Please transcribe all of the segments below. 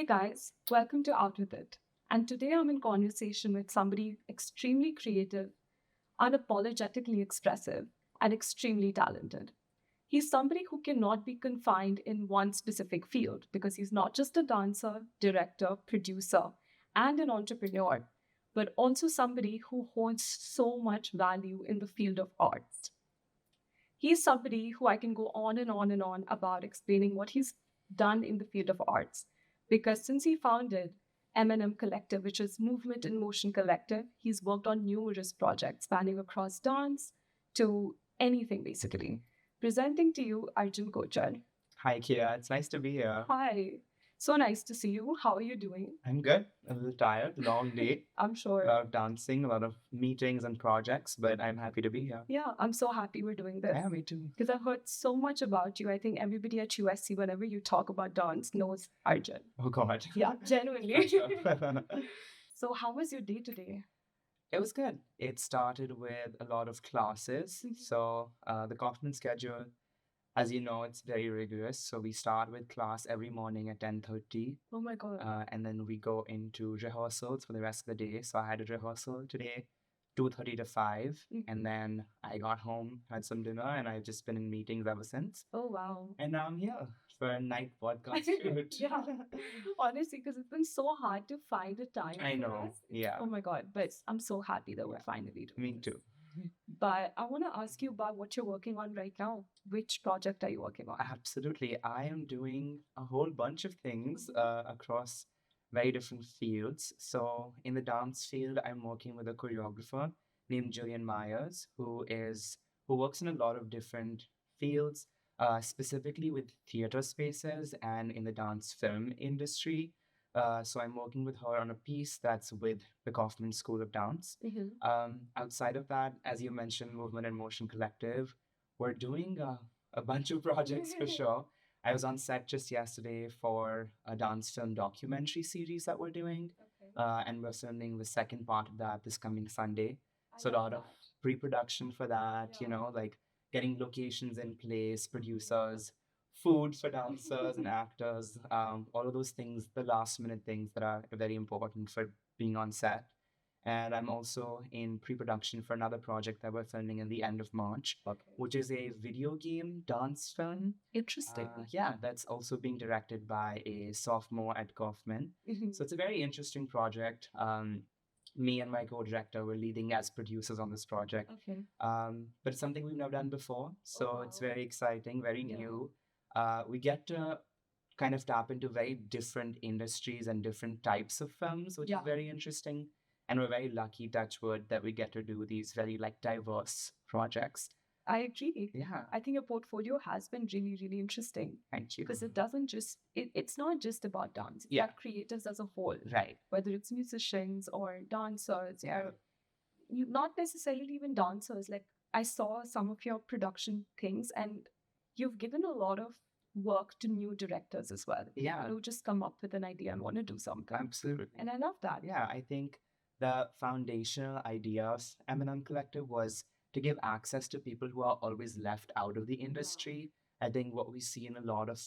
guys, welcome to Out With It. And today I'm in conversation with somebody extremely creative, unapologetically expressive, and extremely talented. He's somebody who cannot be confined in one specific field because he's not just a dancer, director, producer, and an entrepreneur, but also somebody who holds so much value in the field of arts. He's somebody who I can go on and on and on about explaining what he's done in the field of arts. Because since he founded M&M Collective, which is Movement in Motion Collective, he's worked on numerous projects spanning across dance to anything basically. Presenting to you Arjun Kochhar. Hi, Kia. It's nice to be here. Hi. So nice to see you. How are you doing? I'm good. A little tired. Long day. I'm A sure. lot of dancing, a lot of meetings and projects, but I'm happy to be here. Yeah, I'm so happy we're doing this. Yeah, me too. Because I've heard so much about you. I think everybody at USC, whenever you talk about dance, knows Arjun. Oh, God. Yeah, genuinely. Sure. So, how was your day today? It was good. It started with a lot of classes. Mhm. So, the Kaufman schedule, as you know, it's very rigorous. So we start with class every morning at 10:30. Oh my God. And then we go into rehearsals for the rest of the day. So I had a rehearsal today, 2:30 to 5. Mhm. And then I got home, had some dinner, and I've just been in meetings ever since. Oh, wow. And now I'm here for a night podcast shoot. Yeah. Honestly, because it's been so hard to find a time I for know. us. Yeah. Oh my God. But I'm so happy that we're Yeah. finally doing Me this. too. But I want to ask you about what you're working on right now. Which project are you working on? Absolutely. I am doing a whole bunch of things across very different fields. So, in the dance field, I'm working with a choreographer named Julian Myers, who works in a lot of different fields, specifically with theater spaces and in the dance film industry. So, I'm working with her on a piece that's with the Kaufman School of Dance. Outside of that, as you mentioned, Movement and Motion Collective, we're doing a bunch of projects for sure. I was on set just yesterday for a dance film documentary series that we're doing, Okay. and we're filming the second part of that this coming Sunday. I So a love lot of that. pre-production for that, Yeah. like getting locations in place, producers, food for dancers and actors, all of those things, the last minute things that are very important for being on set. And I'm also in pre-production for another project that we're filming in the end of March, Okay. which is a video game dance film. Interesting. Yeah, that's also being directed by a sophomore at Kaufman. Mhm. So it's a very interesting project. Me and my co-director were leading as producers on this project. Okay. But it's something we've never done before. So it's wow. very exciting, very Yeah. new. We get to kind of tap into very different industries and different types of films, which Yeah. is very interesting. And we're very lucky, touch wood, that we get to do these very diverse projects. I agree. Yeah, I think your portfolio has been really, really interesting thank you. because it doesn't just, it's not just about dance. It's Yeah. about creators as a whole, Right. whether it's musicians or dancers Yeah. or you, not necessarily even dancers. Like I saw some of your production things and you've given a lot of work to new directors as well. Yeah. Who just come up with an idea and want to do something. Absolutely. And I love that. Yeah, I think the foundational idea of M&M Collective was to give access to people who are always left out of the industry. I think what we see in a lot of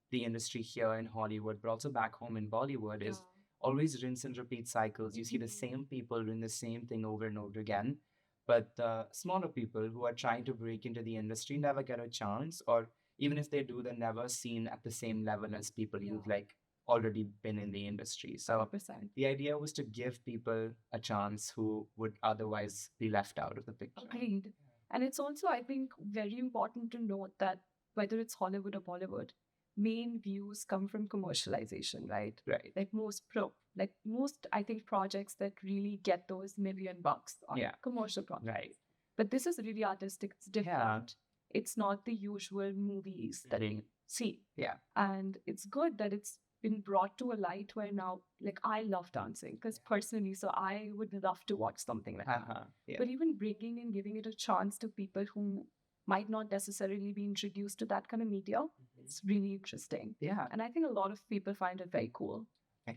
the industry here in Hollywood, but also back home in Bollywood, is always rinse and repeat cycles. You see the same people doing the same thing over and over again. But the smaller people who are trying to break into the industry never get a chance, or even if they do, they're never seen at the same level as people who've already been in the industry. So 100%. the idea was to give people a chance who would otherwise be left out of the picture. Agreed. And it's also, I think, very important to note that whether it's Hollywood or Bollywood, main views come from commercialization, right? Right. Like most, I think, projects that really get those $1,000,000 are Yeah. commercial projects. Right. But this is really artistic. It's different. Yeah. It's not the usual movies that we see. Yeah. And it's good that it's been brought to a light where now, like, I love dancing because personally, so I would love to watch something like that. Yeah. But even bringing and giving it a chance to people who might not necessarily be introduced to that kind of media, it's really interesting. Yeah. And I think a lot of people find it very cool.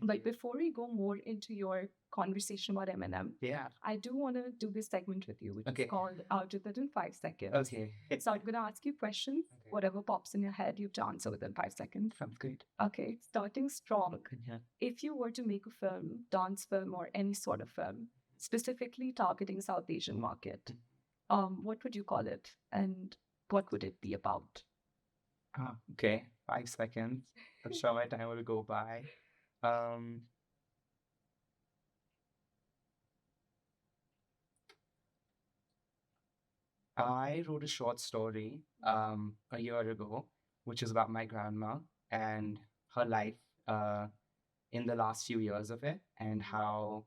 But before we go more into your conversation about M&M, Yeah. I do want to do this segment with you, which Okay. is called Out With It in 5 Seconds. Okay. So I'm going to ask you questions. Okay. whatever pops in your head, you have to answer within 5 seconds. Sounds good. Okay, starting strong. Yeah. If you were to make a film, dance film, or any sort of film, specifically targeting South Asian market, what would you call it, and what would it be about? Okay, 5 seconds. I'm sure my time will go by. Um, I wrote a short story a year ago, which is about my grandma and her life in the last few years of it, and how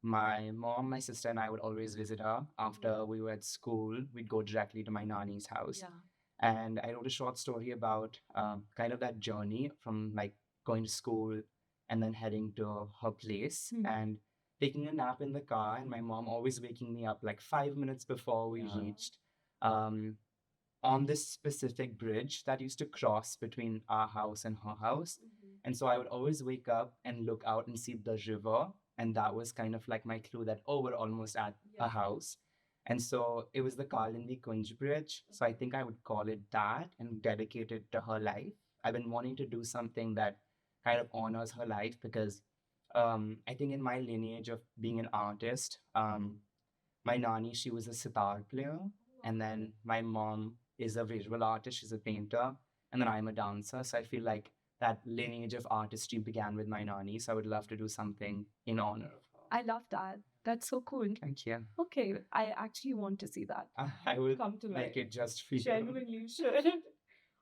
my mom, my sister, and I would always visit her after we were at school. We'd go directly to my nanny's house. Yeah. And I wrote a short story about kind of that journey from like going to school and then heading to her place and taking a nap in the car, and my mom always waking me up like 5 minutes before we reached um, on this specific bridge that used to cross between our house and her house. And so I would always wake up and look out and see the river. And that was kind of like my clue that, oh, we're almost at a house. And so it was the Kalindi Kunj Bridge. So I think I would call it that and dedicate it to her life. I've been wanting to do something that kind of honors her life because I think in my lineage of being an artist, my nanny, she was a sitar player. And then my mom is a visual artist, she's a painter. And then I'm a dancer. So I feel like that lineage of artistry began with my nanny. So I would love to do something in honor of her. I love that. That's so cool. Thank you. Okay, I actually want to see that. I will Come to make life. it just for you. Genuinely should.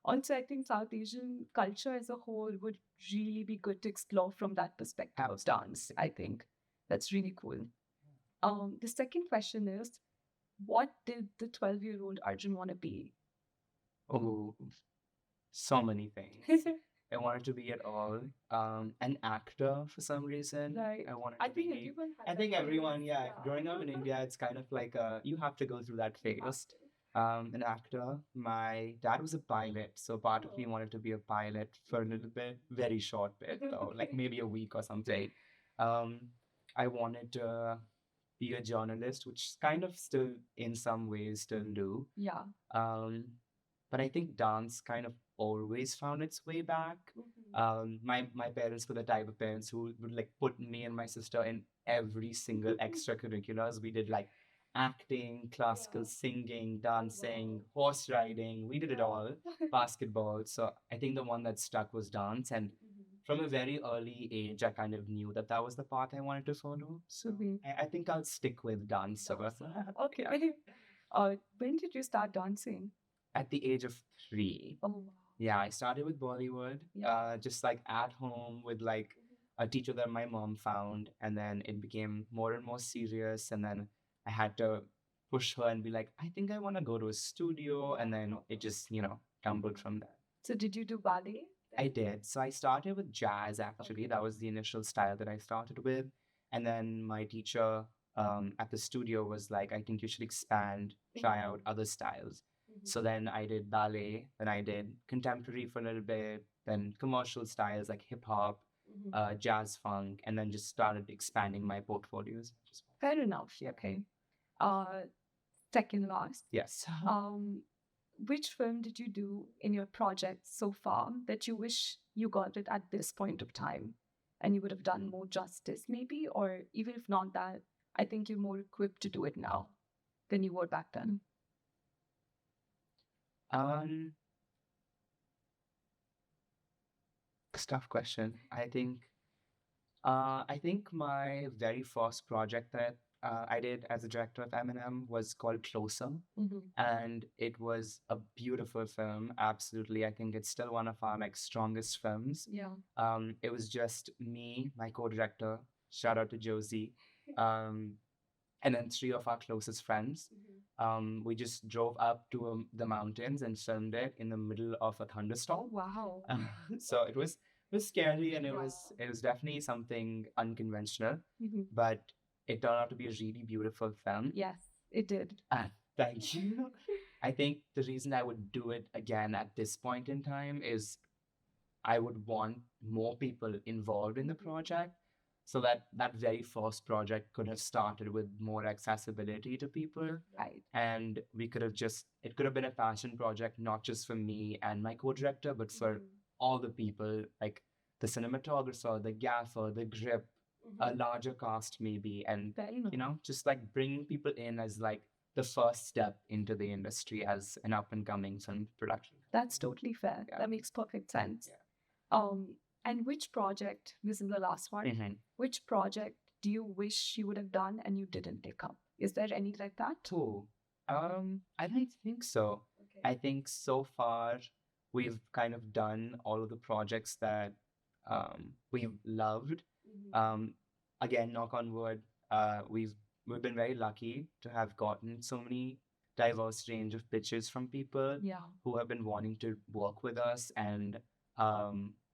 Also, I think South Asian culture as a whole would really be good to explore from that perspective of dance. I think that's really cool. The second question is, what did the 12-year-old Arjun want to be? Oh, so many things. I wanted to be at all an actor for some reason. Right. I wanted I to think be. everyone had I that think phase. everyone, yeah. Yeah. Growing up in India, it's kind of like you have to go through that phase. An actor. My dad was a pilot, so part of me wanted to be a pilot for a little bit, very short bit though, like maybe a week or something. Um, I wanted to be a journalist, which kind of still in some ways still do. Yeah. Um, but I think dance kind of always found its way back. My parents were the type of parents who would like put me and my sister in every single extracurriculars. We did like acting, classical singing, dancing, horse riding. We did it all. Basketball. So I think the one that stuck was dance. And from a very early age, I kind of knew that that was the path I wanted to follow. So I think I'll stick with dance. Okay. When did you start dancing? At the age of 3. Oh, wow. Yeah, I started with Bollywood, just like at home with like a teacher that my mom found, and then it became more and more serious, and then I had to push her and be like, I think I want to go to a studio, and then it just tumbled from there. So did you do ballet? I did. So I started with jazz actually. That was the initial style that I started with, and then my teacher at the studio was like, I think you should expand, try out other styles. So then I did ballet, then I did contemporary for a little bit, then commercial styles like hip hop, jazz funk, and then just started expanding my portfolios. Fair enough. Yeah. Okay. Second last. Yes. Which film did you do in your project so far that you wish you got it at this point of time and you would have done more justice, maybe? Or even if not that, I think you're more equipped to do it now than you were back then. Tough question. I think my very first project that I did as a director of M&M was called Closer, and it was a beautiful film. Absolutely, I think it's still one of our like strongest films. Yeah. It was just me, my co-director. Shout out to Josie. And then 3 of our closest friends. We just drove up to the mountains and filmed it in the middle of a thunderstorm. Wow. So it was scary, and it was definitely something unconventional, but it turned out to be a really beautiful film. Yes, it did. Thank you. I think the reason I would do it again at this point in time is I would want more people involved in the project. so that that very first project could have started with more accessibility to people. Right. And we could have just, it could have been a passion project, not just for me and my co-director, but for all the people, like the cinematographer, the gaffer, the grip, a larger cast maybe, and Fair enough. you know, just like bringing people in as like the first step into the industry as an up and coming film production. That's totally fair. Yeah. That makes perfect sense. Yeah. And which project, this is the last one, Mhm. which project do you wish you would have done and you didn't take up? Is there any like that? Cool. I don't think so. Okay. I think so far we've kind of done all of the projects that we've loved. Um, Again, knock on wood, we've been very lucky to have gotten so many diverse range of pitches from people Yeah. who have been wanting to work with us and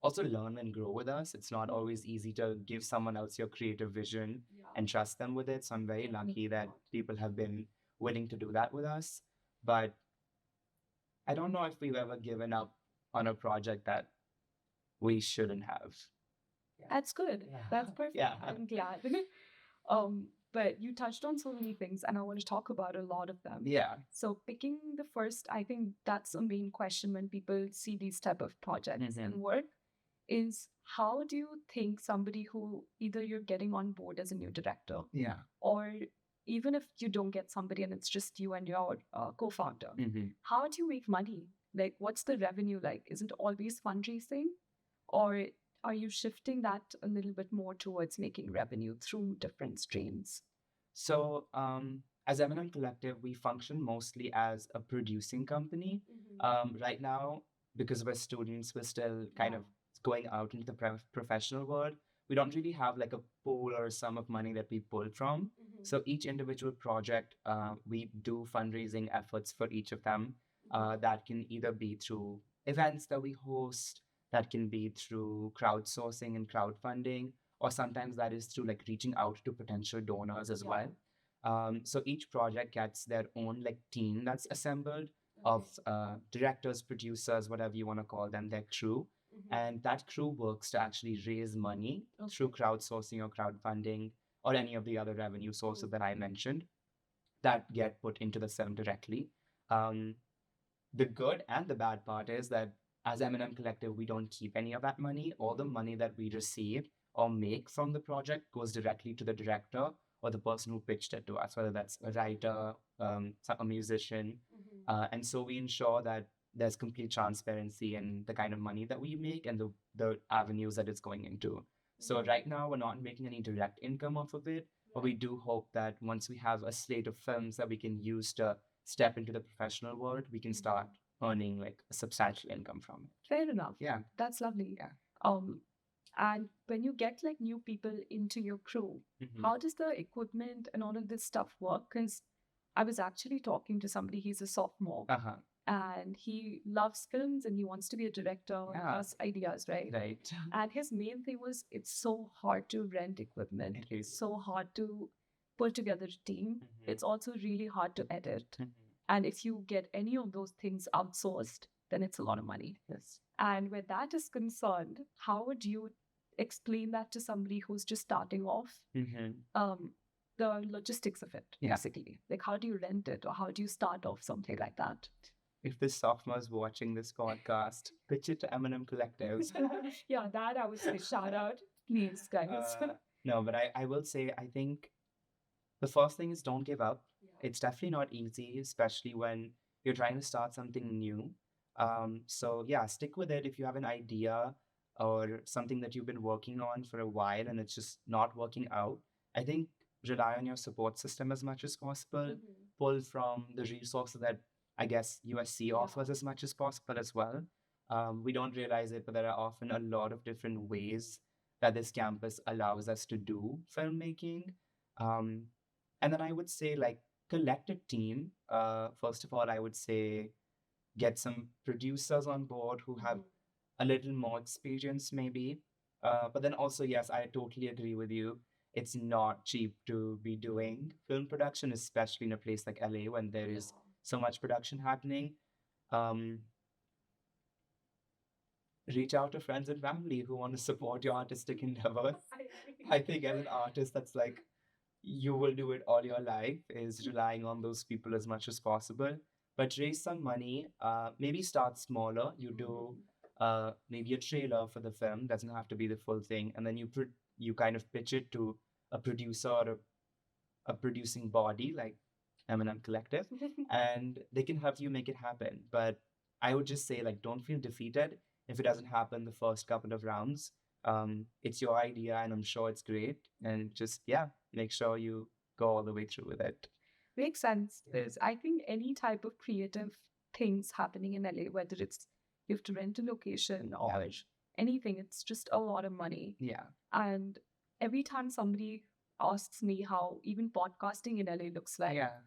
also learn and grow with us. It's not always easy to give someone else your creative vision and trust them with it. So I'm very lucky that people have been willing to do that with us. But I don't know if we've ever given up on a project that we shouldn't have. That's good. Yeah. That's perfect. Yeah. I'm glad. But you touched on so many things, and I want to talk about a lot of them. Yeah. So picking the first, I think that's a main question when people see these type of projects and work is how do you think somebody who either you're getting on board as a new director Yeah. or even if you don't get somebody and it's just you and your co-founder, how do you make money? Like, what's the revenue like? Is it always fundraising, or are you shifting that a little bit more towards making revenue through different streams? So, as Eminem Collective, we function mostly as a producing company. Right now, because we're students, we're still kind of going out into the professional world. We don't really have like a pool or a sum of money that we pull from. So each individual project, we do fundraising efforts for each of them. That can either be through events that we host, that can be through crowdsourcing and crowdfunding, or sometimes that is through like reaching out to potential donors as well. So each project gets their own like team that's assembled of directors, producers, whatever you want to call them, their crew. And that crew works to actually raise money through crowdsourcing or crowdfunding or any of the other revenue sources that I mentioned that get put into the film directly. Um, the good and the bad part is that as M&M Collective, we don't keep any of that money. All the money that we receive or make from the project goes directly to the director or the person who pitched it to us, whether that's a writer, a musician. And so we ensure that there's complete transparency in the kind of money that we make and the avenues that it's going into. So right now, we're not making any direct income off of it, but we do hope that once we have a slate of films that we can use to step into the professional world, we can start earning like a substantial income from it. Fair enough. Yeah. That's lovely. Yeah. And when you get like new people into your crew, how does the equipment and all of this stuff work? Because I was actually talking to somebody, he's a sophomore, and he loves films and he wants to be a director and has ideas, right? Right. And his main thing was it's so hard to rent equipment. It's so hard to put together a team. It's also really hard to edit. And if you get any of those things outsourced, then it's a lot of money. Yes. And where that is concerned, how would you explain that to somebody who's just starting off? The logistics of it, basically. Like, how do you rent it or how do you start off something like that? If the sophomore's watching this podcast, pitch it to M&M Collectives. Yeah, that I would say shout out, please, guys. No, but I will say, I think the first thing is don't give up. It's definitely not easy, especially when you're trying to start something new. So yeah, stick with it if you have an idea or something that you've been working on for a while and it's just not working out. I think rely on your support system as much as possible. Pull from the resources that I guess USC offers as much as possible as well. We don't realize it, but there are often a lot of different ways that this campus allows us to do filmmaking. And then I would say like collect a team. First of all, I would say get some producers on board who have a little more experience maybe. But then also, yes, I totally agree with you. It's not cheap to be doing film production, especially in a place like LA when there is so much production happening. reach out to friends and family who want to support your artistic endeavors. I think as an artist, that's like you will do it all your life is relying on those people as much as possible. But raise some money. Maybe start smaller. You do maybe a trailer for the film. Doesn't have to be the full thing, and then you kind of pitch it to a producer or a producing body like M&M Collective, and they can help you make it happen. But I would just say, like, don't feel defeated if it doesn't happen the first couple of rounds. It's your idea, and I'm sure it's great. And just, yeah, make sure you go all the way through with it. Makes sense. There's, I think, any type of creative things happening in LA, whether it's you have to rent a location or Yeah. anything, it's just a lot of money. Yeah. And every time somebody asks me how even podcasting in LA looks like, Yeah.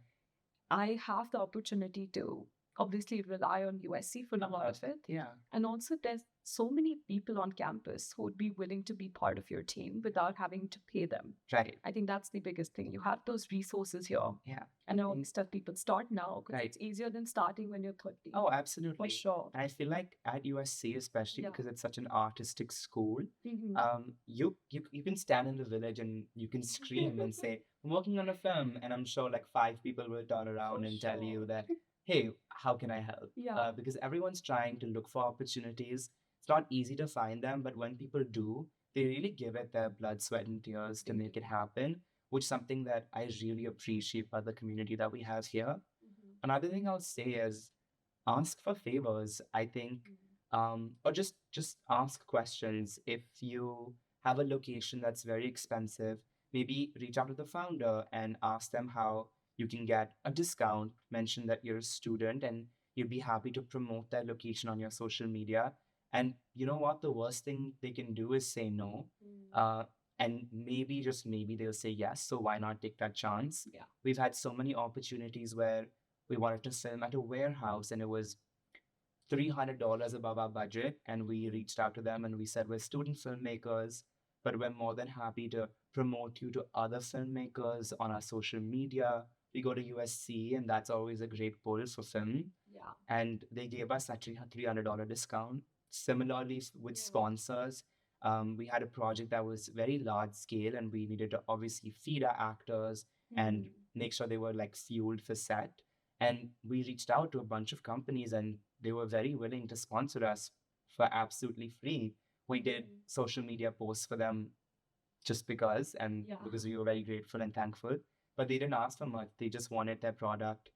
I have the opportunity to obviously rely on USC for a lot of it. Yeah. And also, there's so many people on campus who would be willing to be part of your team without having to pay them. Right. I think that's the biggest thing. You have those resources here. Yeah. And I always tell people start now because Right. it's easier than starting when you're 30. Oh, absolutely. For sure. And I feel like at USC, especially Yeah. because it's such an artistic school, Mhm. you can stand in the village and you can scream and say, "I'm working on a film," and I'm sure like 5 people will turn around and tell you sure. that, "Hey, how can I help?" Yeah. Because everyone's trying to look for opportunities. It's not easy to find them, but when people do, they really give it their blood, sweat, and tears to make it happen, which is something that I really appreciate about the community that we have here. Another thing I'll say is ask for favors. I think, or just ask questions. If you have a location that's very expensive, maybe reach out to the founder and ask them how you can get a discount. Mention that you're a student and you'd be happy to promote that location on your social media. And you know what? The worst thing they can do is say no. Uh, and maybe, just maybe, they'll say yes. So why not take that chance? Yeah. We've had so many opportunities where we wanted to film at a warehouse and it was $300 above our budget. And we reached out to them and we said, "We're student filmmakers, but we're more than happy to promote you to other filmmakers on our social media." We go to USC, and that's always a great pull for film. Yeah. And they gave us that $300 discount. Similarly, with Yeah. sponsors, we had a project that was very large scale, and we needed to obviously feed our actors and make sure they were like fueled for set. And we reached out to a bunch of companies, and they were very willing to sponsor us for absolutely free. We did social media posts for them just because, and Yeah. because we were very grateful and thankful. But they didn't ask for much. They just wanted their product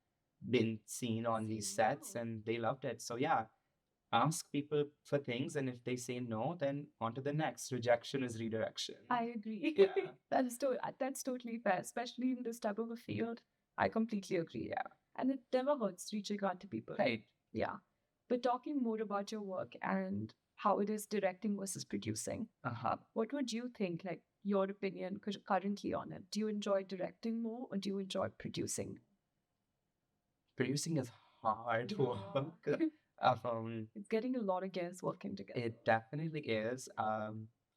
been seen on these sets, and they loved it. So yeah, ask people for things, and if they say no, then on to the next. Rejection is redirection. I agree. Yeah. That's totally fair, especially in this type of a field. I completely agree. Yeah. And it never hurts reaching out to people. Right. Yeah. But talking more about your work and how it is directing versus producing, what would you think, like your opinion currently on it? Do you enjoy directing more or do you enjoy producing? Producing is hard work. It's getting a lot of gears working together. It definitely is.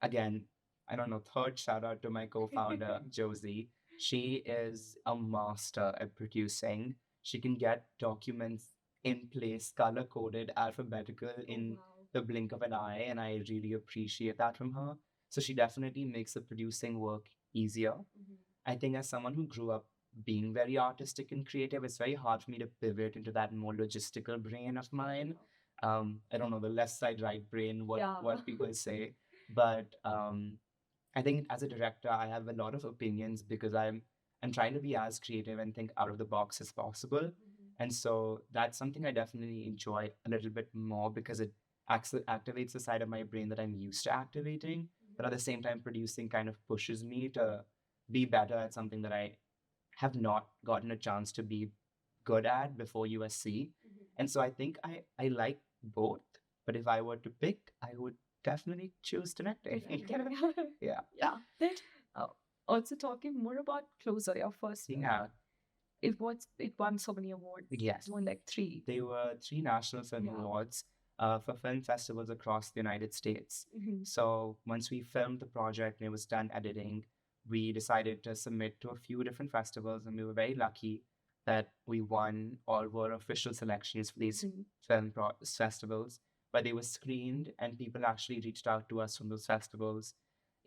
Again, I don't know, third shout out to my co-founder, Josie. She is a master at producing. She can get documents in place, color coded, alphabetical in the blink of an eye, and I really appreciate that from her. So she definitely makes the producing work easier. I think as someone who grew up being very artistic and creative, it's very hard for me to pivot into that more logistical brain of mine. I don't know, the left side, right brain, what people say. But I think as a director, I have a lot of opinions because I'm trying to be as creative and think out of the box as possible. And so that's something I definitely enjoy a little bit more because it activates the side of my brain that I'm used to activating. But at the same time, producing kind of pushes me to be better at something that I have not gotten a chance to be good at before USC. And so I think I like both. But if I were to pick, I would definitely choose directing. Yeah. Yeah. Then, also talking more about Closer, your first film. Yeah. It won so many awards. Yes. It won like 3. They were 3 national film awards for film festivals across the United States. So once we filmed the project and it was done editing, we decided to submit to a few different festivals, and we were very lucky that we won or were official selections for these film festivals. but they were screened, and people actually reached out to us from those festivals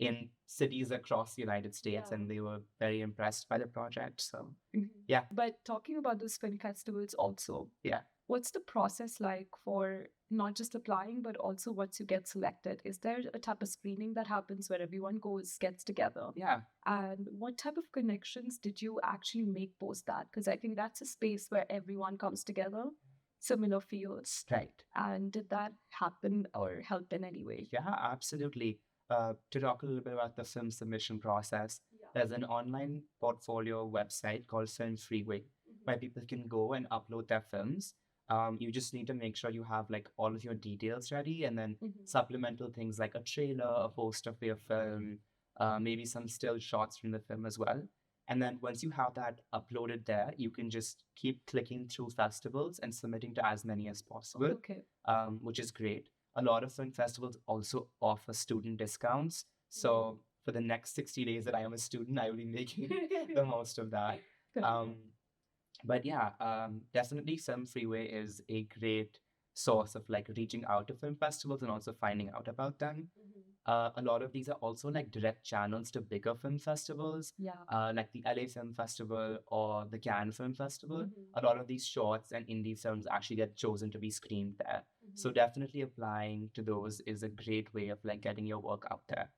in cities across the United States, Yeah. and they were very impressed by the project. So, Mhm. yeah. But talking about those film festivals also, Yeah. what's the process like for not just applying, but also once you get selected? Is there a type of screening that happens where everyone gets together? Yeah. And what type of connections did you actually make post that? Because I think that's a space where everyone comes together, similar fields. Right. And did that happen or help in any way? Yeah, absolutely. To talk a little bit about the film submission process, Yeah. there's an online portfolio website called Film Freeway where people can go and upload their films. You just need to make sure you have like all of your details ready, and then supplemental things like a trailer, a poster for your film, maybe some still shots from the film as well. And then once you have that uploaded there, you can just keep clicking through festivals and submitting to as many as possible, Okay. which is great. A lot of film festivals also offer student discounts. So for the next 60 days that I am a student, I will be making the most of that. Um, but yeah, definitely Film Freeway is a great source of like reaching out to film festivals and also finding out about them. A lot of these are also like direct channels to bigger film festivals, Yeah. like the LA Film Festival or the Cannes Film Festival. A lot of these shorts and indie films actually get chosen to be screened there. So definitely applying to those is a great way of like getting your work out there.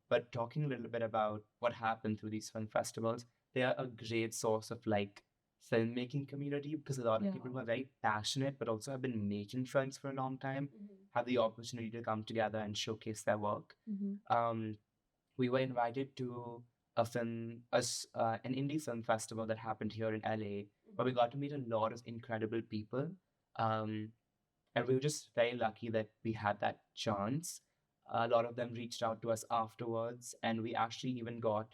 But talking a little bit about what happened through these film festivals, they are a great source of like filmmaking community because a lot of people who are very passionate but also have been making films for a long time have the opportunity to come together and showcase their work. Um, we were invited to an indie film festival that happened here in LA, where we got to meet a lot of incredible people. Um, and we were just very lucky that we had that chance. A lot of them reached out to us afterwards, and we actually even got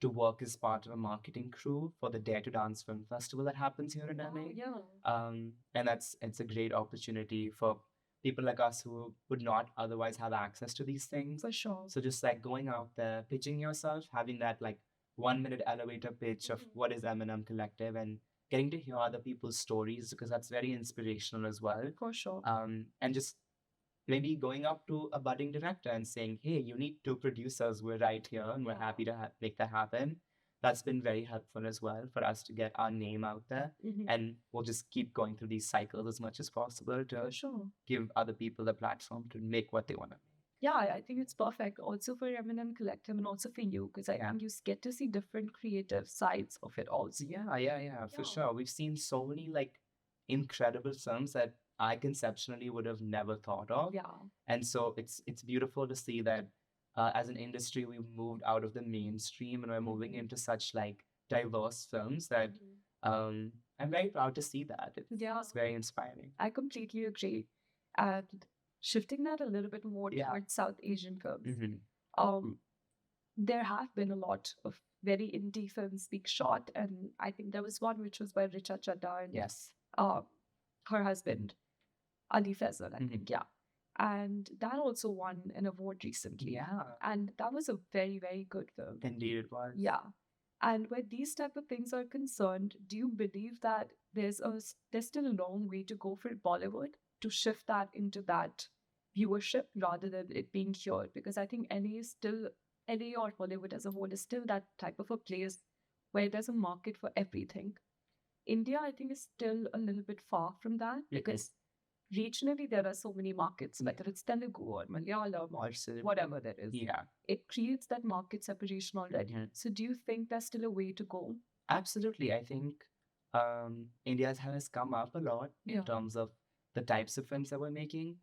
to work as part of a marketing crew for the Dare to Dance Film Festival that happens here in LA. Yeah. And it's a great opportunity for people like us who would not otherwise have access to these things. For sure. So just like going out there, pitching yourself, having that like 1 minute elevator pitch of what is M&M Collective, and getting to hear other people's stories because that's very inspirational as well. For sure. And just maybe going up to a budding director and saying, hey, you need two producers. We're right here and we're happy to make that happen. That's been very helpful as well for us to get our name out there. And we'll just keep going through these cycles as much as possible to For sure. give other people the platform to make what they want to make. Yeah, I think it's perfect also for Eminem Collective and also for you because I think you get to see different creative sides of it also. Yeah, for sure. We've seen so many like incredible films that I conceptually would have never thought of. Yeah. And so it's beautiful to see that as an industry we've moved out of the mainstream and we're moving into such like diverse films that I'm very proud to see that. It's very inspiring. I completely agree. And shifting that a little bit more towards South Asian films, there have been a lot of very indie films being shot, and I think there was one which was by Richa Chadda and her husband, Ali Faisal, I think, and that also won an award recently. And that was a very, very good film. Indeed it was. Yeah. And where these type of things are concerned, do you believe that there's still a long way to go for Bollywood to shift that into that viewership rather than it being here? Because I think LA or Bollywood as a whole is still that type of a place where there's a market for everything. India, I think, is still a little bit far from that because regionally there are so many markets, whether it's Telugu or Malayalam or whatever there is. It creates that market separation already. So do you think there's still a way to go? Absolutely. I think India has come up a lot in terms of the types of films that we're making.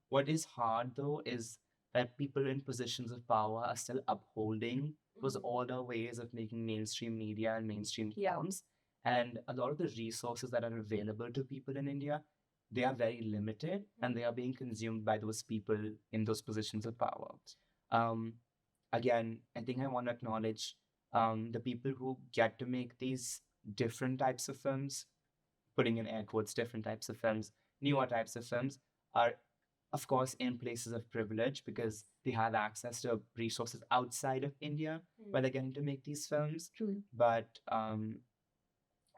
What is hard though is that people in positions of power are still upholding those older ways of making mainstream media and mainstream films. And a lot of the resources that are available to people in India, they are very limited and they are being consumed by those people in those positions of power. Again, I think I want to acknowledge the people who get to make these different types of films, putting in air quotes, different types of films, newer types of films, are of course in places of privilege because they have access to resources outside of India where they're getting to make these films. True. But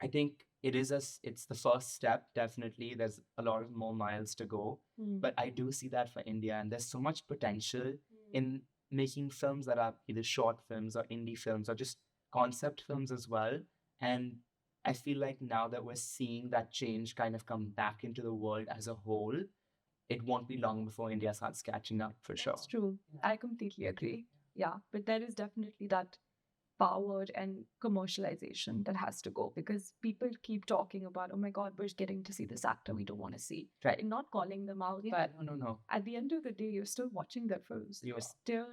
I think it's the first step. Definitely, there's a lot of more miles to go, but I do see that for India, and there's so much potential in making films that are either short films or indie films or just concept films as well. And I feel like now that we're seeing that change kind of come back into the world as a whole, it won't be long before India starts catching up for sure. That's true. I completely agree. Yeah, but there is definitely that power and commercialization that has to go because people keep talking about, oh my God, we're getting to see this actor we don't want to see. Right. And not calling them out, Yeah, but no. at the end of the day, you're still watching their films. You You're are. still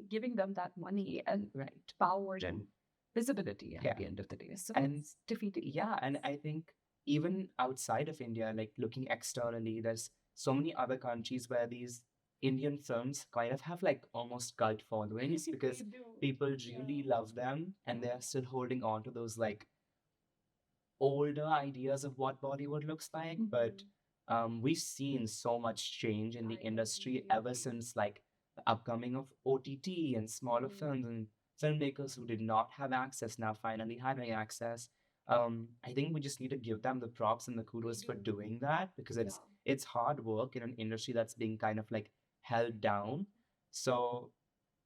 giving them that money and Right. power and visibility Yeah. at the end of the day. So And it's defeating. yeah, and I think even outside of India, like looking externally, there's so many other countries where these Indian films kind of have like almost cult followings because They do. people really love them and they're still holding on to those like older ideas of what Bollywood looks like. But we've seen so much change in the industry ever since like the upcoming of OTT and smaller films and filmmakers who did not have access now finally having access. I think we just need to give them the props and the kudos for doing that because it's hard work in an industry that's being kind of like held down. So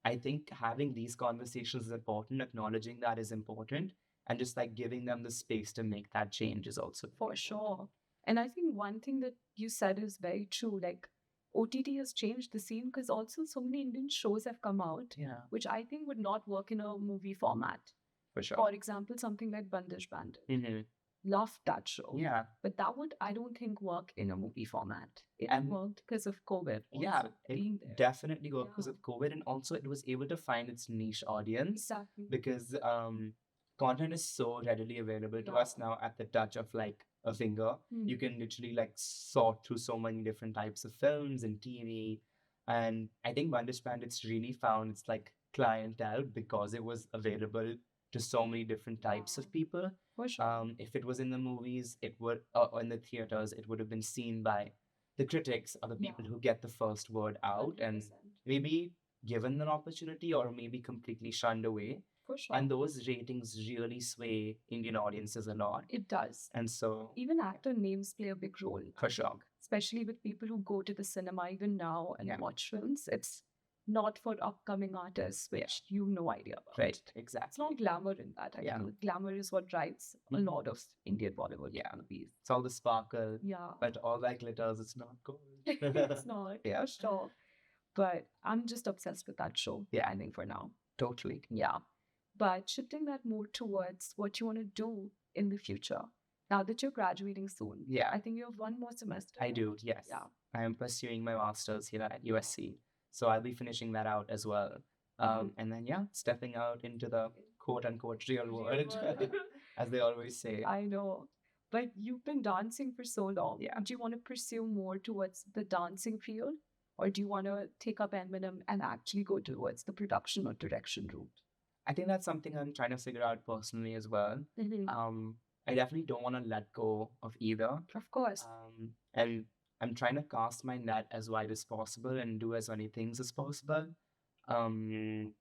I think having these conversations is important, acknowledging that is important, and just like giving them the space to make that change is also For sure. And I think one thing that you said is very true. Like OTT has changed the scene because also so many Indian shows have come out, Yeah, which I think would not work in a movie format. for sure. For example, something like Bandish Bandit. Loved that show. Yeah, But that would, I don't think, work in a movie format. It And- worked because of COVID. yeah, also it being there. definitely worked because Yeah. of COVID, and also it was able to find its niche audience Exactly. because content is so readily available to Yeah. us now at the touch of like a finger. You can literally like sort through so many different types of films and TV. And I think Bandish Bandits really found its like clientele because it was available to so many different types of people. For sure. If it was in the movies, it would, or in the theaters, it would have been seen by the critics or the people who get the first word out and 100%. maybe given an opportunity or maybe completely shunned away. For sure. And those ratings really sway Indian audiences a lot. It does. And so, Even actor names play a big role. for sure. Especially with people who go to the cinema even now and Yeah. watch films. It's not for upcoming artists, which you have no idea about. Right, It's exactly. not glamour in that. I Yeah. feel glamour is what drives a lot of Indian Bollywood movies. It's all the sparkle, Yeah. but all that glitters, it's not gold. It's not. Yeah. For sure. But I'm just obsessed with that show. Yeah. I think for now. Totally. Yeah. But shifting that more towards what you want to do in the future. Now that you're graduating soon. Yeah. I think you have one more semester. I do, yes. Yeah. I am pursuing my master's here at USC. So I'll be finishing that out as well. And then, yeah, stepping out into the quote unquote real world, as they always say. I know. But you've been dancing for so long. Yeah. Do you want to pursue more towards the dancing field? Or do you want to take up Eminem and actually go towards the production or direction route? I think that's something I'm trying to figure out personally as well. I definitely don't want to let go of either. Of course. And I'm trying to cast my net as wide as possible and do as many things as possible. Eminem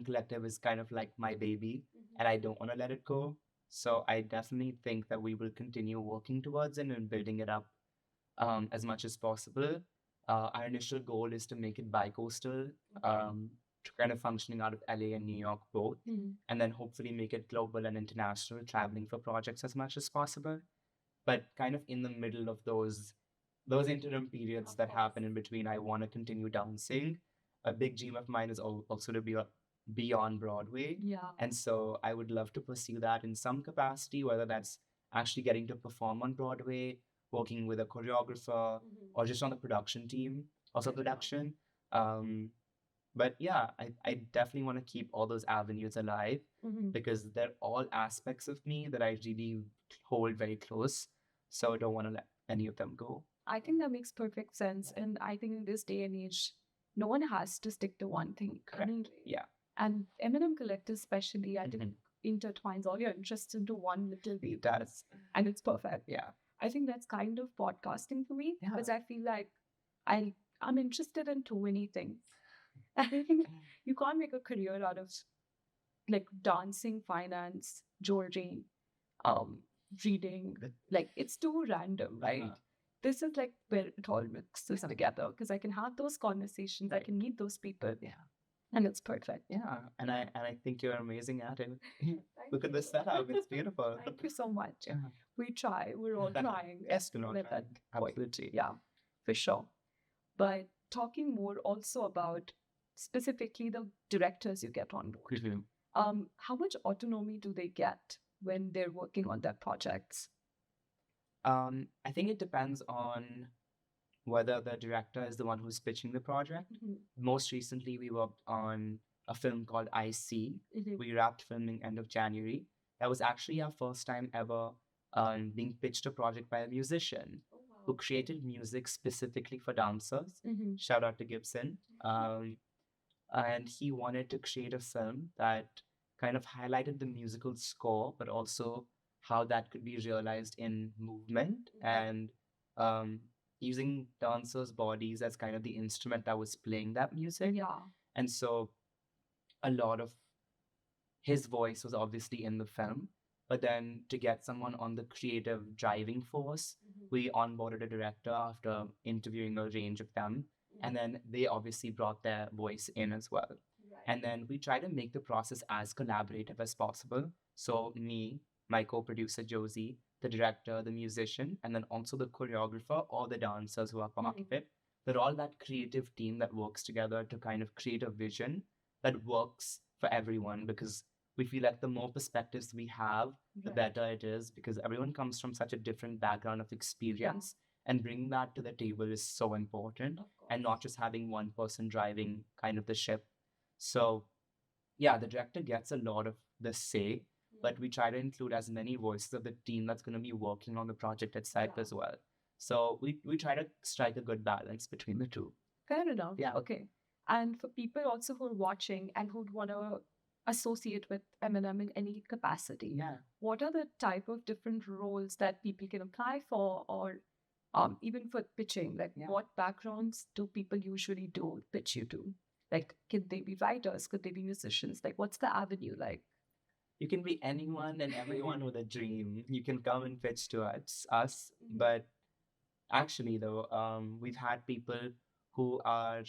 Collective is kind of like my baby, and I don't want to let it go. So I definitely think that we will continue working towards it and building it up as much as possible. Our initial goal is to make it bi-coastal, kind of functioning out of LA and New York both, and then hopefully make it global and international, traveling for projects as much as possible. But kind of in the middle of those interim periods that happen in between, I want to continue dancing. A big dream of mine is also to be on Broadway. Yeah. And so I would love to pursue that in some capacity, whether that's actually getting to perform on Broadway, working with a choreographer, or just on the production team, also production. But yeah, I definitely want to keep all those avenues alive because they're all aspects of me that I really hold very close. So I don't want to let any of them go. I think that makes perfect sense. And I think in this day and age, no one has to stick to one thing. Correct. Yeah. And Eminem Collective especially, I think intertwines all your interests into one little baby. It does. And it's perfect. Yeah. I think that's kind of podcasting for me Yeah. because I feel like I'm interested in too many things. I think you can't make a career out of like dancing, finance, jewelry, um, reading. Like it's too random, right? This is like where it all mixes together because I can have those conversations, I can meet those people, and it's perfect. Yeah, and I think you're amazing at it. Look at the setup; it's beautiful. Thank you so much. Yeah. We try. We're all trying. Yes, we're all with trying. that point. Absolutely. Yeah, for sure. But talking more also about specifically the directors you get on board. Mhm. How much autonomy do they get when they're working on their projects? I think it depends on whether the director is the one who's pitching the project. Most recently, we worked on a film called I See. We wrapped filming end of January. That was actually our first time ever being pitched a project by a musician who created music specifically for dancers. Shout out to Gibson. And he wanted to create a film that kind of highlighted the musical score, but also how that could be realized in movement and um, using dancers' bodies as kind of the instrument that was playing that music. Yeah. And so a lot of his voice was obviously in the film. But then to get someone on the creative driving force, we onboarded a director after interviewing a range of them. And then they obviously brought their voice in as well. And then we try to make the process as collaborative as possible. So, me, my co producer Josie, the director, the musician, and then also the choreographer or the dancers who are part of it. They're all that creative team that works together to kind of create a vision that works for everyone because we feel like the more perspectives we have, the better it is because everyone comes from such a different background of experience. And bringing that to the table is so important and not just having one person driving kind of the ship. So, yeah, the director gets a lot of the say, but we try to include as many voices of the team that's going to be working on the project itself as well. So, we try to strike a good balance between the two. Fair enough. Yeah. Okay. And for people also who are watching and who'd want to associate with M&M in any capacity, Yeah. what are the type of different roles that people can apply for or even for pitching? Like what backgrounds do people usually do pitch you to? Like, could they be writers? Could they be musicians? Like, what's the avenue like? You can be anyone and everyone with a dream. You can come and pitch to us. But actually, though, we've had people who are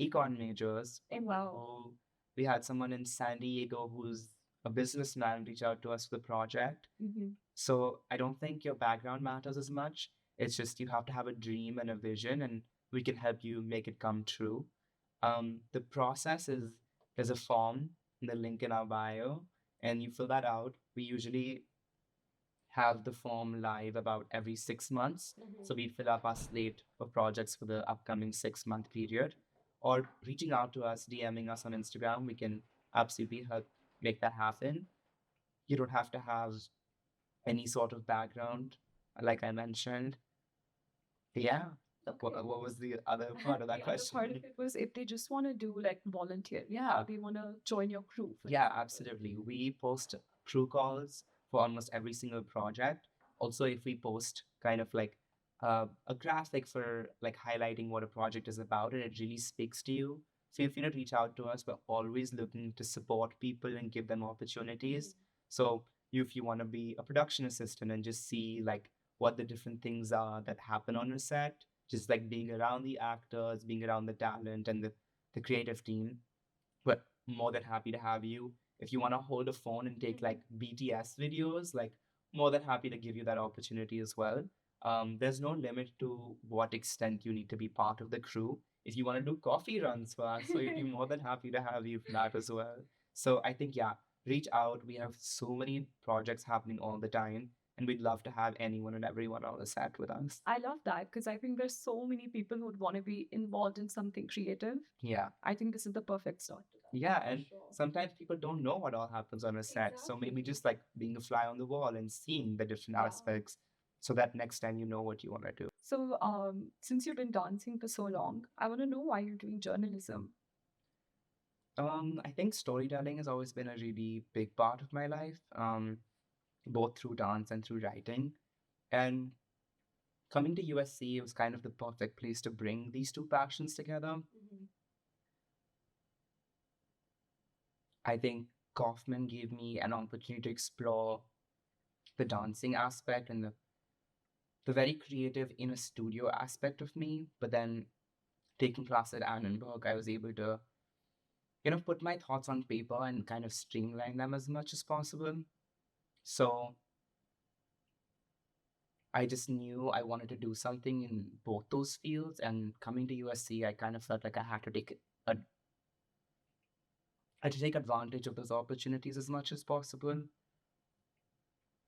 econ majors. Oh, wow. We had someone in San Diego who's a businessman reach out to us for the project. So I don't think your background matters as much. It's just you have to have a dream and a vision, and we can help you make it come true. The process is there's a form in the link in our bio, and you fill that out. We usually have the form live about every 6 months. So we fill up our slate of projects for the upcoming 6 month period. Or reaching out to us, DMing us on Instagram, we can absolutely help make that happen. You don't have to have any sort of background, like I mentioned. Yeah. What was the other part of that question? Part of it was if they just want to do like volunteer. Yeah, they want to join your crew. Yeah, absolutely. We post crew calls for almost every single project. Also, if we post kind of like a graphic for like highlighting what a project is about and it really speaks to you, feel free to reach out to us. We're always looking to support people and give them opportunities. So if you want to be a production assistant and just see like what the different things are that happen on a set, just like being around the actors, being around the talent and the creative team, we're more than happy to have you. If you want to hold a phone and take like BTS videos, like more than happy to give you that opportunity as well. There's no limit to what extent you need to be part of the crew. If you want to do coffee runs for us, so we'd be more than happy to have you for that as well. So I think, yeah, reach out. We have so many projects happening all the time, and we'd love to have anyone and everyone on the set with us. I love that because I think there's so many people who would want to be involved in something creative. Yeah. I think this is the perfect start. Yeah, and sometimes people don't know what all happens on a set. So maybe just like being a fly on the wall and seeing the different aspects so that next time you know what you want to do. So, since you've been dancing for so long, I want to know why you're doing journalism. I think storytelling has always been a really big part of my life, both through dance and through writing. And coming to USC was kind of the perfect place to bring these two passions together. I think Kaufman gave me an opportunity to explore the dancing aspect and the very creative in a studio aspect of me. But then taking class at Annenberg, I was able to, put my thoughts on paper and kind of streamline them as much as possible. So I just knew I wanted to do something in both those fields. And coming to USC, I kind of felt like I had to a, take advantage of those opportunities as much as possible.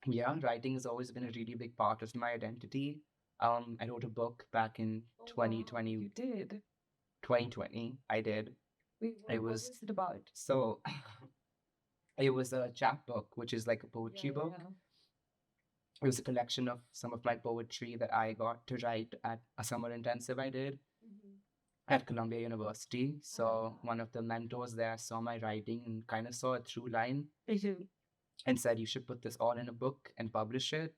Yeah, writing has always been a really big part of my identity. I wrote a book back in Oh, wow, 2020. you did. 2020, I did. Wait, It what was was it about? so it was a chapbook, which is like a poetry book. It was a collection of some of my poetry that I got to write at a summer intensive I did at Columbia University. So one of the mentors there saw my writing and kind of saw a through line and said, you should put this all in a book and publish it.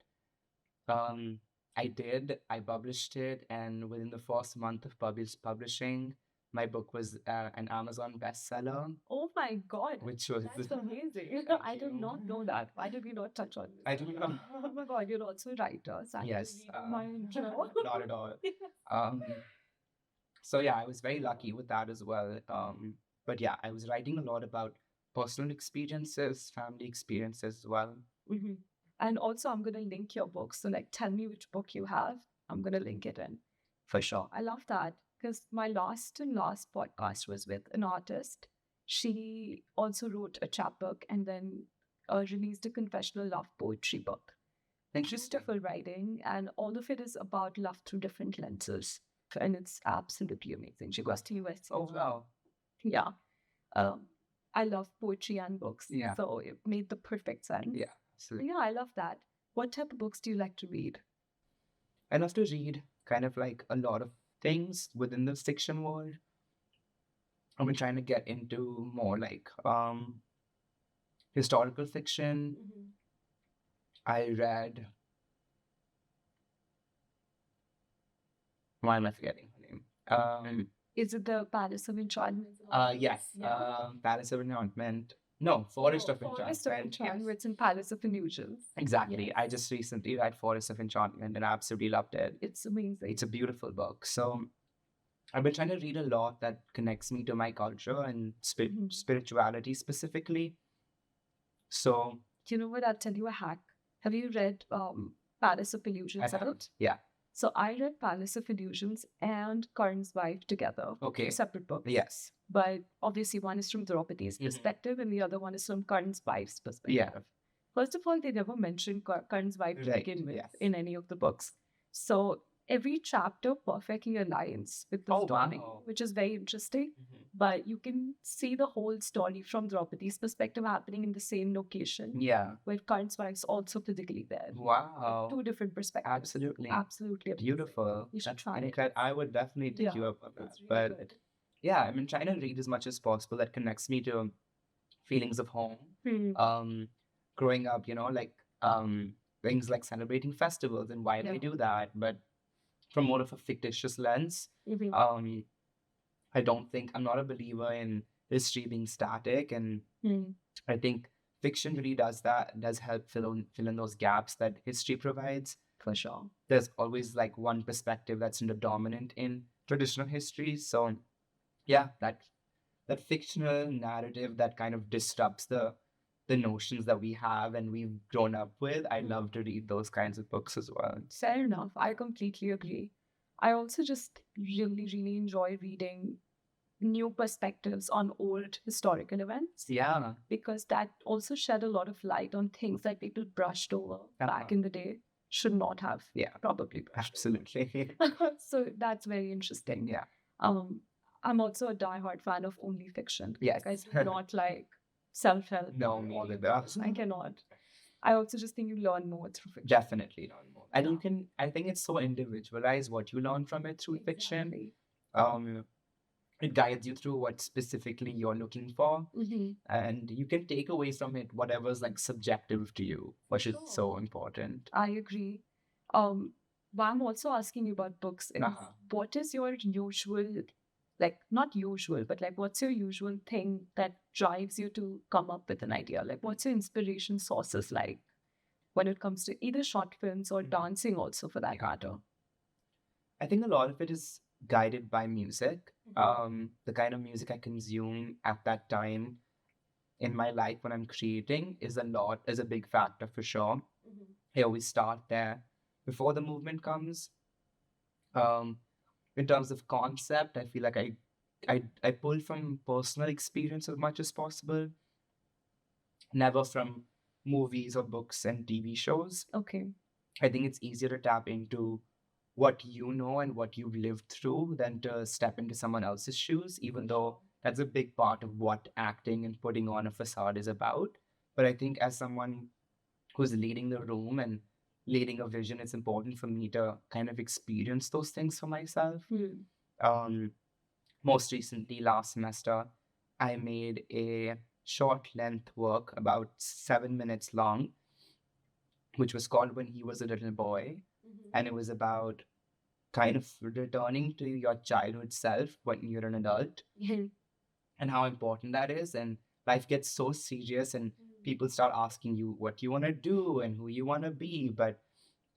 I did. I published it, and within the first month of publishing, my book was an Amazon bestseller. Oh my God. Which was That's amazing. I did not know that. Why did we not touch on this? I don't know. Oh my God, you're also a writer. So Yes. my intro. Not at all. So yeah, I was very lucky with that as well. But yeah, I was writing a lot about personal experiences, family experiences as well. Mm-hmm. And also, I'm going to link your book. So, like, tell me which book you have. I'm going to link it in. For sure. I love that because my last podcast was with an artist. She also wrote a chapbook and then released a confessional love poetry book. Beautiful writing, and all of it is about love through different lenses. And it's absolutely amazing. She goes to USC. Oh, wow. Yeah. I love poetry and books. Yeah. So it made the perfect sense. Yeah. Absolutely. Yeah, I love that. What type of books do you like to read? I love to read kind of like a lot of things within the fiction world. I've been trying to get into more like historical fiction. I read. Why am I forgetting her name? Is it the Palace of Enchantment? Yes. Yeah. Palace of Enchantment. No, Forest of Enchantment. Forest of Enchantment. Yes. It's in Palace of Illusions. Exactly. Yes. I just recently read Forest of Enchantment and I absolutely loved it. It's amazing. It's a beautiful book. So I've been trying to read a lot that connects me to my culture and spirituality specifically. So, you know what? I'll tell you a hack. Have you read Palace of Illusions? Yeah. So I read Palace of Illusions and Karn's Wife together. Okay. Separate books. Yes. But obviously one is from Draupadi's perspective and the other one is from Karn's wife's perspective. Yeah. First of all, they never mentioned Karn's wife to begin with in any of the books. So every chapter perfectly aligns with the story, which is very interesting. But you can see the whole story from Draupadi's perspective happening in the same location. Yeah. Where Karn's wife's also physically there. Wow. Two different perspectives. Absolutely. Absolutely. Beautiful. You should try it. I would definitely take you up on that. Really good. Yeah, I've been trying to read as much as possible that connects me to feelings of home. Growing up, things like celebrating festivals and why we do that, but from more of a fictitious lens. I'm not a believer in history being static, and I think fiction really does help fill in those gaps that history provides. For sure. There's always like one perspective that's dominant in traditional history. So yeah, that fictional narrative that kind of disrupts the notions that we have and we've grown up with. I love to read those kinds of books as well. Fair enough. I completely agree. I also just really, really enjoy reading new perspectives on old historical events. Yeah. Because that also shed a lot of light on things that people brushed over back in the day. Should not have. Yeah. Probably. Absolutely. So that's very interesting. Yeah. I'm also a diehard fan of only fiction. Yes. I do not like self-help. No, more than that. I cannot. I also just think you learn more through fiction. Definitely learn more. And I think it's so individualized what you learn from it through fiction. It guides you through what specifically you're looking for. And you can take away from it whatever's like subjective to you, which is so important. I agree. But I'm also asking you about books. What is your usual, like not usual, but like what's your usual thing that drives you to come up with an idea? Like what's your inspiration sources like? when it comes to either short films or dancing, also for that matter? I think a lot of it is guided by music. The kind of music I consume at that time in my life when I'm creating is a big factor for sure. I always start there before the movement comes. Um, in terms of concept, I feel like I pull from personal experience as much as possible, never from movies or books and TV shows. Okay. I think it's easier to tap into what you know and what you've lived through than to step into someone else's shoes, even though that's a big part of what acting and putting on a facade is about. But I think as someone who's leading the room and leading a vision, it's important for me to kind of experience those things for myself. Um, Most recently, last semester, I made a short length work about 7 minutes long, which was called When He Was a Little Boy. And it was about kind of returning to your childhood self when you're an adult and how important that is. And life gets so serious, and people start asking you what you want to do and who you want to be. But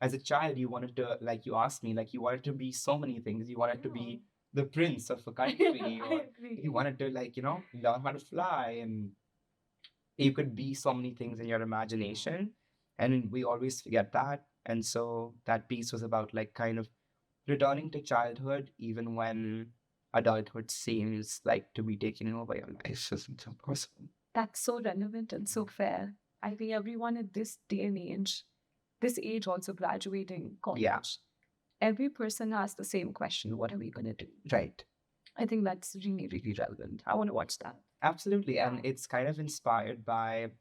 as a child, you wanted to, like you asked me, like you wanted to be so many things. You wanted to be the prince of a country, or you wanted to, like, learn how to fly, and you could be so many things in your imagination. And we always forget that. And so that piece was about, like, kind of returning to childhood, even when adulthood seems like to be taking over your life isn't impossible. That's so relevant and so fair. I think everyone at this day and age, this age also graduating college, every person has the same question: what are we going to do? Right. I think that's really, really relevant. I want to watch that. Absolutely. And it's kind of inspired by,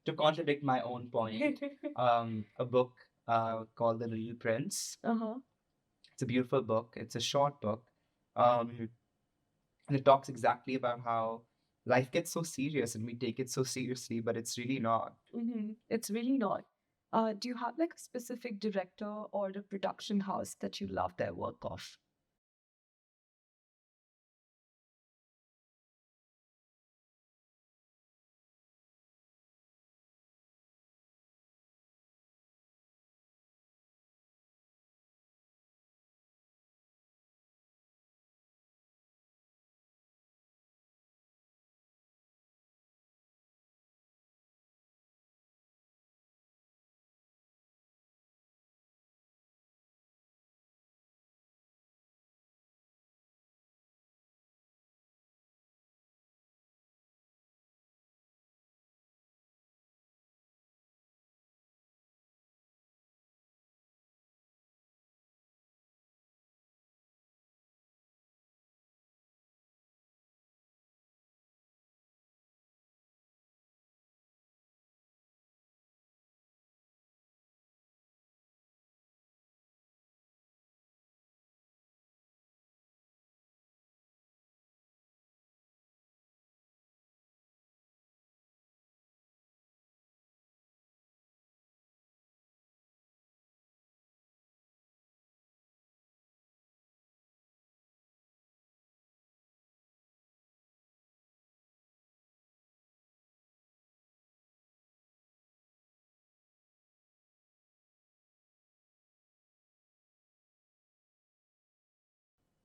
to contradict my own point, a book called The Little Prince. It's a beautiful book. It's a short book. And it talks exactly about how life gets so serious and we take it so seriously, but it's really not. It's really not. Do you have like a specific director or a production house that you love their work of?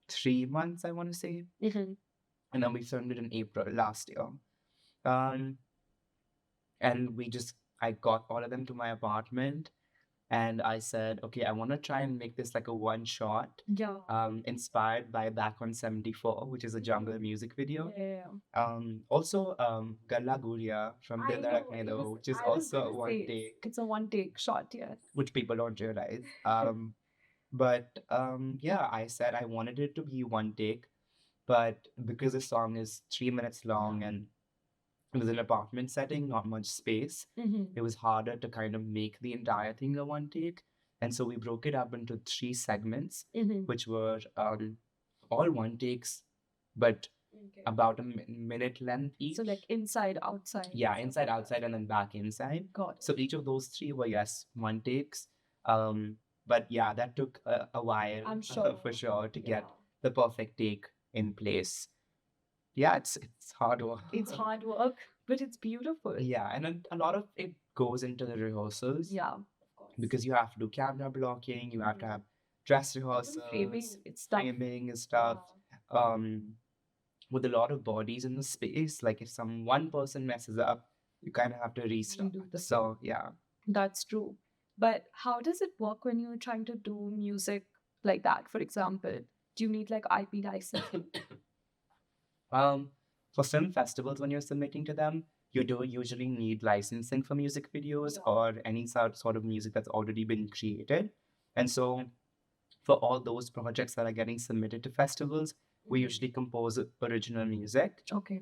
Three months, I want to say. And then we filmed it in April last year. Um, and I got all of them to my apartment, and I said, okay, I want to try and make this like a one shot, inspired by Back on 74, which is a jungle music video. Also, Galla Guria from Dil Dhadakne Do, which is also a one take. It's a one take shot, yes. Which people don't realize. But yeah, I said I wanted it to be one take, but because the song is 3 minutes long and it was an apartment setting, not much space, it was harder to kind of make the entire thing a one take. And so we broke it up into three segments, which were all one takes, but about a minute length each. So like inside, outside. Yeah, inside, outside, and then back inside. Got it. So each of those three were, yes, one takes. But yeah, that took a while, I'm sure. for sure, to get the perfect take in place. Yeah, it's hard work. It's hard work, but it's beautiful. Yeah, and a lot of it goes into the rehearsals. Yeah, of course. Because you have to do camera blocking, you have to have dress Even framing, rehearsals, it's tough. framing and stuff. With a lot of bodies in the space, like if one person messes up, you kind of have to restart. Redo the So yeah. That's true. But how does it work when you're trying to do music like that? For example, do you need like IP license? For film festivals, when you're submitting to them, you do usually need licensing for music videos Yeah. or any sort of music that's already been created. And so for all those projects that are getting submitted to festivals, we usually compose original music, Okay.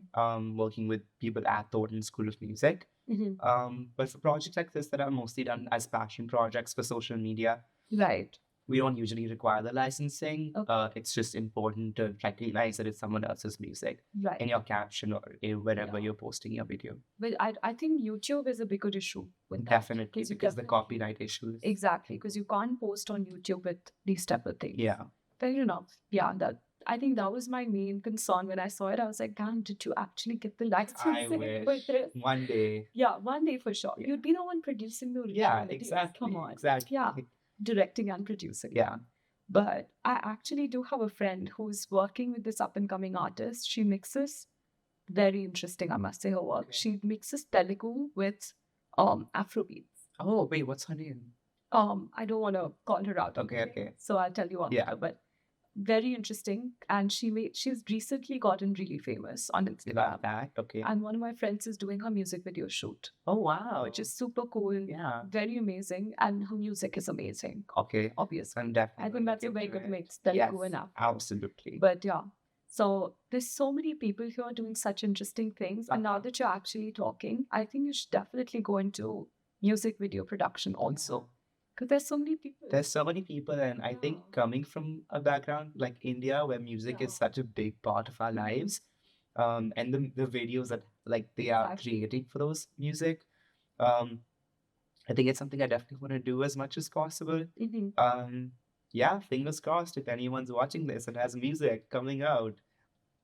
working with people at Thornton School of Music. But for projects like this that are mostly done as passion projects for social media, Right. we don't usually require the licensing. Okay. It's just important to recognize that it's someone else's music Right. in your caption or wherever Yeah. you're posting your video. But I think YouTube is a bigger issue with that. Definitely, you because the copyright issues. Exactly, because you can't post on YouTube with these type of things. Yeah. Fair enough. Yeah, I think that was my main concern when I saw it. I was like, damn, did you actually get the I licensing wish for this? one day. Yeah, one day for sure. Yeah. You'd be the one producing the Yeah, videos. exactly. Come on. Exactly. Yeah, directing and producing. Yeah. But I actually do have a friend who's working with this up and coming artist. She mixes very interesting, I must say, her work. Okay. She mixes Telugu with Afrobeats. Oh, wait, what's her name? I don't want to call her out. Okay. So I'll tell you after. Yeah. But very interesting. And she's recently gotten really famous on Instagram. About that. Okay. And one of my friends is doing her music video shoot, Oh, wow. which is super cool. Yeah. Very amazing. And her music is amazing. Okay. Obviously. I'm definitely. I think that's a looking very into good it. mix. Telugu Yes, and Afro. absolutely. But yeah. So there's so many people here doing such interesting things. And now that you're actually talking, I think you should definitely go into music video production also. Because there's so many people. There's so many people, and I think coming from a background like India, where music is such a big part of our lives, and the videos that like they are creating for those music, I think it's something I definitely want to do as much as possible. Yeah, fingers crossed if anyone's watching this and has music coming out.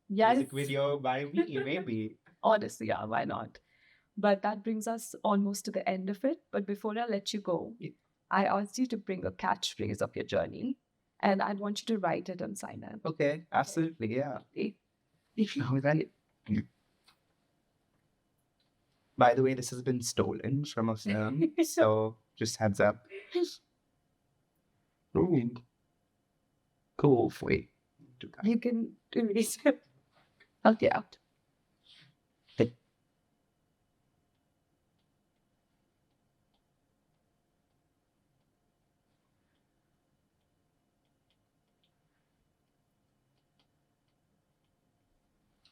Yes. Music video by me, maybe. Honestly, yeah, why not? But that brings us almost to the end of it. But before I let you go, I asked you to bring a catchphrase of your journey, and I'd want you to write it and sign it. Okay, absolutely, yeah. All right. By the way, this has been stolen from a film, so just heads up. Ooh. Cool. Wait. Do that. You can erase it. Okay, out.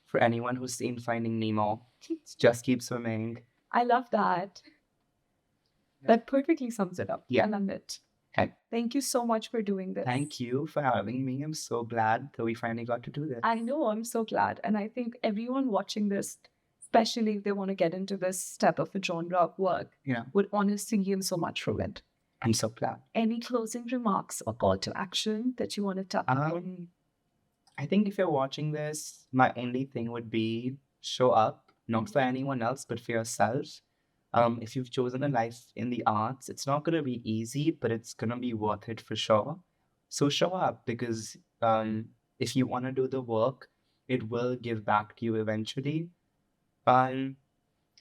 For anyone who's seen Finding Nemo, just keep swimming. I love that. That perfectly sums it up. Yeah. I love it. Okay. Thank you so much for doing this. Thank you for having me. I'm so glad that we finally got to do this. I know, I'm so glad. And I think everyone watching this, especially if they want to get into this type of a genre of work, would honestly gain so much from it. I'm so glad. Any closing remarks or call to action that you want to tell? I think if you're watching this, my only thing would be show up, not for anyone else, but for yourself. If you've chosen a life in the arts, it's not going to be easy, but it's going to be worth it for sure. So show up, because if you want to do the work, it will give back to you eventually. And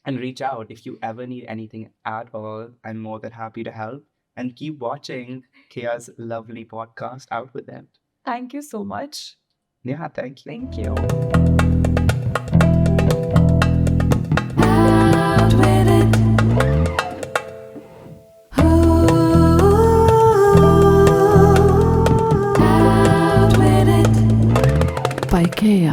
reach out if you ever need anything at all. I'm more than happy to help. And keep watching Kia's lovely podcast, Out With It. Thank you so much. Yeah, thank you. Thank you. Out with it. Out with it. By Kea.